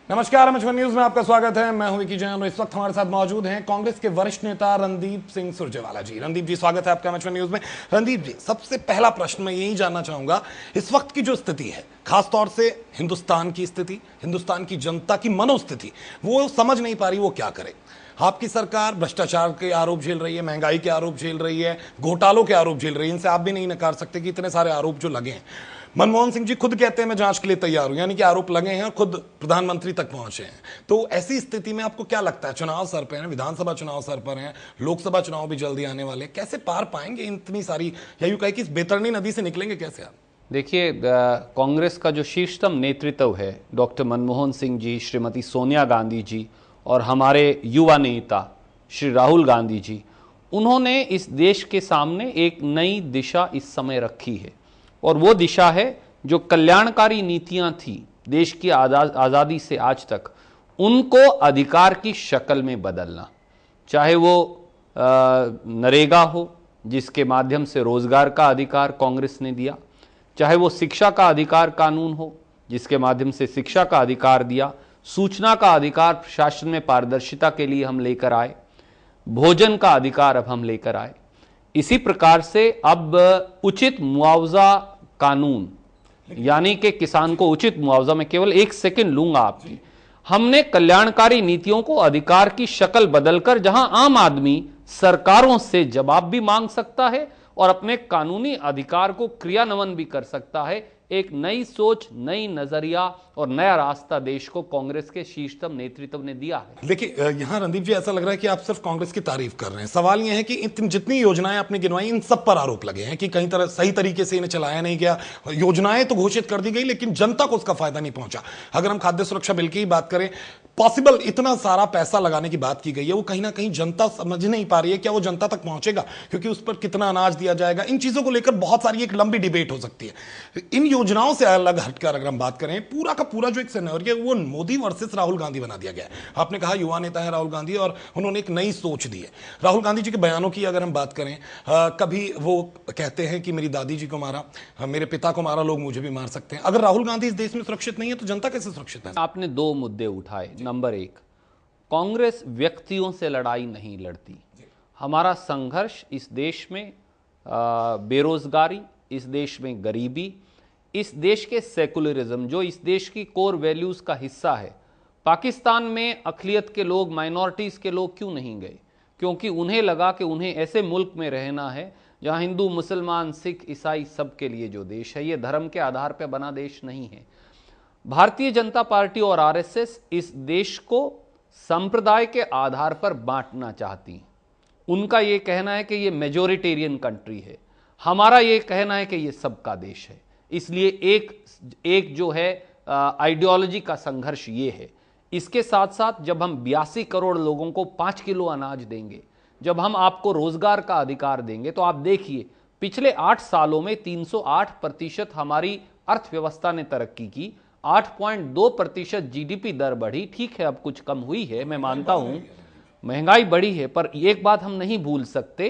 नमस्कार, अमचवन न्यूज में आपका स्वागत है। मैं हूं विकी जैन और इस वक्त हमारे साथ मौजूद हैं कांग्रेस के वरिष्ठ नेता रणदीप सिंह सुरजेवाला जी। रणदीप जी, स्वागत है आपका अमचवन न्यूज में। रणदीप जी, सबसे पहला प्रश्न मैं यही जानना चाहूंगा, इस वक्त की जो स्थिति है, खासतौर से हिंदुस्तान की स्थिति, हिंदुस्तान की जनता की मनोस्थिति, वो समझ नहीं पा रही वो क्या करे। आपकी सरकार भ्रष्टाचार के आरोप झेल रही है, महंगाई के आरोप झेल रही है, घोटालों के आरोप झेल रही है। इनसे आप भी नहीं नकार सकते कि इतने सारे आरोप जो लगे हैं। मनमोहन सिंह जी खुद कहते हैं मैं जांच के लिए तैयार हूं, यानी कि आरोप लगे हैं और खुद प्रधानमंत्री तक पहुंचे हैं। तो ऐसी स्थिति में आपको क्या लगता है, चुनाव सर पर हैं, विधानसभा चुनाव सर पर हैं, लोकसभा चुनाव भी जल्दी आने वाले, कैसे पार पाएंगे इतनी सारी, या यूं कहे कि इस बेतरनी नदी से निकलेंगे कैसे आप? देखिए, कांग्रेस का जो शीर्षतम नेतृत्व है, डॉक्टर मनमोहन सिंह जी, श्रीमती सोनिया गांधी जी और हमारे युवा नेता श्री राहुल गांधी जी, उन्होंने इस देश के सामने एक नई दिशा इस समय रखी है। और वो दिशा है जो कल्याणकारी नीतियां थी देश की आज़ादी से आज तक, उनको अधिकार की शक्ल में बदलना। चाहे वो नरेगा हो, जिसके माध्यम से रोजगार का अधिकार कांग्रेस ने दिया, चाहे वो शिक्षा का अधिकार कानून हो, जिसके माध्यम से शिक्षा का अधिकार दिया, सूचना का अधिकार, प्रशासन में पारदर्शिता के लिए हम लेकर आए, भोजन का अधिकार अब हम लेकर आए। इसी प्रकार से अब उचित मुआवजा कानून, यानी कि किसान को उचित मुआवजा, मैं केवल एक सेकंड लूंगा आपकी, हमने कल्याणकारी नीतियों को अधिकार की शक्ल बदलकर, जहां आम आदमी सरकारों से जवाब भी मांग सकता है और अपने कानूनी अधिकार को क्रियान्वयन भी कर सकता है, एक नई सोच, नई नजरिया और नया रास्ता देश को कांग्रेस के शीर्षतम नेतृत्व ने दिया है। देखिए, यहां रणदीप जी ऐसा लग रहा है कि आप सिर्फ कांग्रेस की तारीफ कर रहे हैं। सवाल यह है कि जितनी योजनाएं आपने गिनवाई, इन सब पर आरोप लगे हैं कि कहीं तरह सही तरीके से इन्हें चलाया नहीं गया। योजनाएं तो घोषित कर दी गई, लेकिन जनता को उसका फायदा नहीं पहुंचा। अगर हम खाद्य सुरक्षा बिल की बात करें, पॉसिबल इतना सारा पैसा लगाने की बात की गई है, वो कहीं ना कहीं जनता समझ नहीं पा रही है क्या वो जनता तक पहुंचेगा, क्योंकि उस पर कितना अनाज दिया जाएगा, इन चीजों को लेकर बहुत सारी एक लंबी डिबेट हो सकती है। इन योजनाओं से अलग हटकर अगर हम बात करें, पूरा का पूरा जो एक सिनेरियो है वो मोदी वर्सेस राहुल गांधी बना दिया गया है। आपने कहा युवा नेता है राहुल गांधी और उन्होंने एक नई सोच दी है। राहुल गांधी जी के बयानों की अगर हम बात करें, कभी वो कहते हैं कि मेरी दादी जी को मारा, मेरे पिता को मारा, लोग मुझे भी मार सकते हैं। अगर राहुल गांधी इस देश में सुरक्षित नहीं है तो जनता कैसे सुरक्षित है? आपने दो मुद्दे उठाए। नंबर एक, कांग्रेस व्यक्तियों से लड़ाई नहीं लड़ती। हमारा संघर्ष इस देश में बेरोजगारी, इस देश में गरीबी, इस देश के सेकुलरिज्म, जो इस देश की कोर वैल्यूज का हिस्सा है। पाकिस्तान में अक़लियत के लोग, माइनॉरिटीज के लोग क्यों नहीं गए? क्योंकि उन्हें लगा कि उन्हें ऐसे मुल्क में रहना है जहां हिंदू, मुसलमान, सिख, ईसाई सबके लिए जो देश है, ये धर्म के आधार पर बना देश नहीं है। भारतीय जनता पार्टी और आरएसएस इस देश को संप्रदाय के आधार पर बांटना चाहती। उनका यह कहना है कि यह मेजोरिटेरियन कंट्री है, हमारा यह कहना है कि यह सबका देश है। इसलिए एक जो है आइडियोलॉजी का संघर्ष ये है। इसके साथ साथ जब हम 82 करोड़ लोगों को 5 किलो अनाज देंगे, जब हम आपको रोजगार का अधिकार देंगे, तो आप देखिए पिछले 8 सालों में 308% हमारी अर्थव्यवस्था ने तरक्की की, 8.2% जीडीपी दर बढ़ी। ठीक है, अब कुछ कम हुई है, मैं मानता हूं महंगाई बढ़ी है, पर एक बात हम नहीं भूल सकते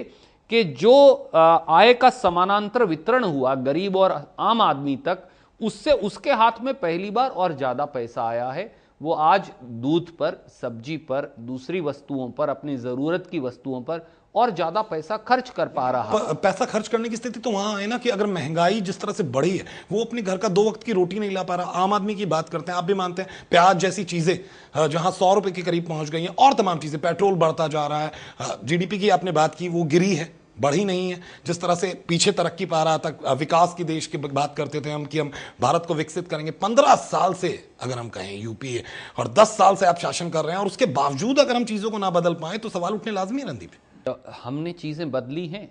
कि जो आय का समानांतर वितरण हुआ गरीब और आम आदमी तक, उससे उसके हाथ में पहली बार और ज्यादा पैसा आया है। वो आज दूध पर, सब्जी पर, दूसरी वस्तुओं पर, अपनी जरूरत की वस्तुओं पर और ज्यादा पैसा खर्च कर पा रहा है। पैसा खर्च करने की स्थिति तो वहां है ना कि अगर महंगाई जिस तरह से बढ़ी है, वो अपने घर का 2 वक्त की रोटी नहीं ला पा रहा। आम आदमी की बात करते हैं, आप भी मानते हैं, प्याज जैसी चीजें जहां 100 रुपए के करीब पहुंच गई हैं, और तमाम चीजें, पेट्रोल बढ़ता जा रहा है, जीडीपी की आपने बात की, वो गिरी है, बढ़ी नहीं है जिस तरह से पीछे तरक्की पा रहा था। विकास की देश की बात करते थे हम कि हम भारत को विकसित करेंगे। 15 साल से अगर हम कहें यूपीए, और 10 साल से आप शासन कर रहे हैं, और उसके बावजूद अगर हम चीजों को ना बदल पाए तो सवाल उठने लाजमी है। रणदीप, हमने चीजें बदली हैं।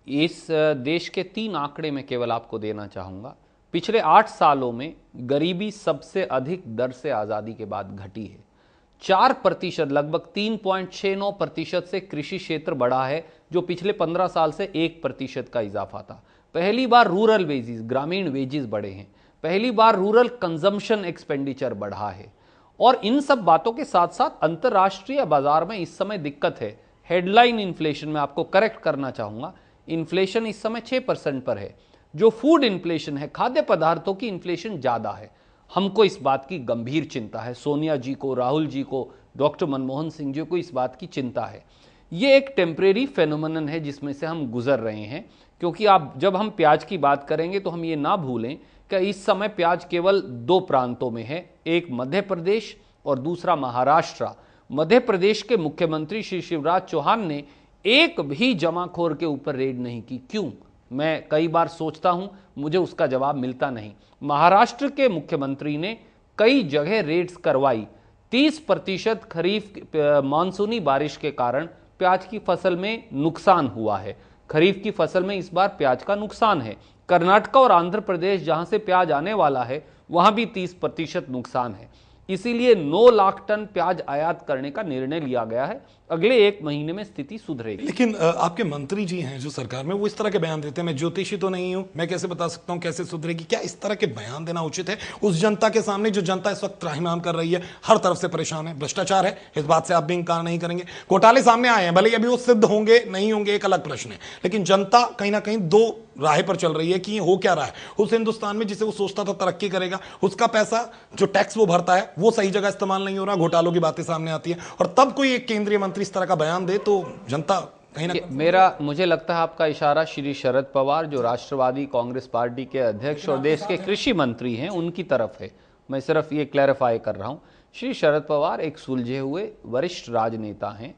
इस देश के 3 आंकड़े में केवल आपको देना चाहूंगा। पिछले 8 सालों में गरीबी सबसे अधिक दर से आजादी के बाद घटी है। 4%, लगभग 3.69% से कृषि क्षेत्र बढ़ा है, जो पिछले 15 साल से 1% का इजाफा था। पहली बार रूरल वेजेस, ग्रामीण वेजेस बढ़े हैं। पहली बार रूरल कंजम्पशन एक्सपेंडिचर बढ़ा है। और इन सब बातों के साथ साथ अंतर्राष्ट्रीय बाजार में इस समय दिक्कत है। हेडलाइन इन्फ्लेशन में आपको करेक्ट करना चाहूंगा, इन्फ्लेशन इस समय 6% पर है। जो फूड इन्फ्लेशन है, खाद्य पदार्थों की इन्फ्लेशन ज्यादा है। हमको इस बात की गंभीर चिंता है, सोनिया जी को, राहुल जी को, डॉक्टर मनमोहन सिंह जी को इस बात की चिंता है। ये एक टेम्परेरी फेनोमेनन है जिसमें से हम गुजर रहे हैं, क्योंकि आप जब हम प्याज की बात करेंगे तो हम ये ना भूलें कि इस समय प्याज केवल 2 प्रांतों में है, एक मध्य प्रदेश और दूसरा महाराष्ट्र। मध्य प्रदेश के मुख्यमंत्री श्री शिवराज चौहान ने एक भी जमाखोर के ऊपर रेड नहीं की। क्यों? मैं कई बार सोचता हूं, मुझे उसका जवाब मिलता नहीं। महाराष्ट्र के मुख्यमंत्री ने कई जगह रेड्स करवाई। 30% खरीफ मानसूनी बारिश के कारण प्याज की फसल में नुकसान हुआ है। खरीफ की फसल में इस बार प्याज का नुकसान है। कर्नाटक और आंध्र प्रदेश जहां से प्याज आने वाला है वहां भी 30% नुकसान है। इसीलिए 9 लाख टन प्याज आयात करने का निर्णय लिया गया है। अगले 1 महीने में स्थिति सुधरेगी। लेकिन आपके मंत्री जी हैं जो सरकार में, वो इस तरह के बयान देते हैं। मैं ज्योतिषी तो नहीं हूं, मैं कैसे बता सकता हूं कैसे सुधरेगी? क्या इस तरह के बयान देना उचित है उस जनता के सामने जो जनता इस वक्त त्राहिमाम कर रही है, हर तरफ से परेशान है, भ्रष्टाचार है, इस बात से आप भी इंकार नहीं करेंगे। घोटाले सामने आए हैं, भले अभी वो सिद्ध होंगे नहीं होंगे एक अलग प्रश्न है, लेकिन जनता कहीं ना कहीं 2 राह पर चल रही है कि हो क्या रहा है। उस हिंदुस्तान में जिसे वो सोचता था तरक्की करेगा, उसका पैसा जो टैक्स वो भरता है वो सही जगह इस्तेमाल नहीं हो रहा, घोटालों की बातें सामने आती है, और तब कोई एक केंद्रीय मंत्री इस तरह का बयान दे तो जनता कहीं ना मुझे लगता है आपका इशारा श्री शरद पवार, जो राष्ट्रवादी कांग्रेस पार्टी के अध्यक्ष और देश के कृषि मंत्री हैं, उनकी तरफ है। मैं सिर्फ ये क्लैरिफाई कर रहा हूं। श्री शरद पवार एक सुलझे हुए वरिष्ठ राजनेता हैं।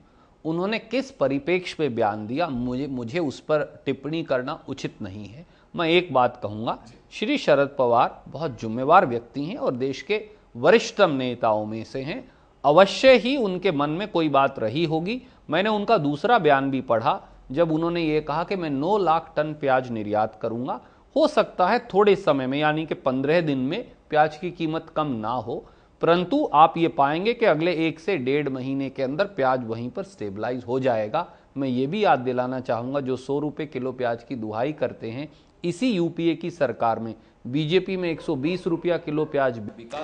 उन्होंने किस परिप्रेक्ष्य में बयान दिया, मुझे उस पर टिप्पणी करना उचित नहीं है। मैं एक बात कहूंगा, श्री शरद पवार बहुत जिम्मेवार व्यक्ति हैं और देश के वरिष्ठतम नेताओं में से हैं। अवश्य ही उनके मन में कोई बात रही होगी। मैंने उनका दूसरा बयान भी पढ़ा जब उन्होंने ये कहा कि मैं 9 लाख टन प्याज निर्यात करूंगा। हो सकता है थोड़े समय में, यानी कि 15 दिन में प्याज की कीमत कम ना हो, परंतु आप ये पाएंगे कि अगले 1 से 1.5 महीने के अंदर प्याज वहीं पर स्टेबलाइज हो जाएगा। मैं ये भी याद दिलाना चाहूंगा, जो 100 रुपये किलो प्याज की दुहाई करते हैं, इसी यूपीए की सरकार में बीजेपी में 120 रुपया किलो प्याज बिका।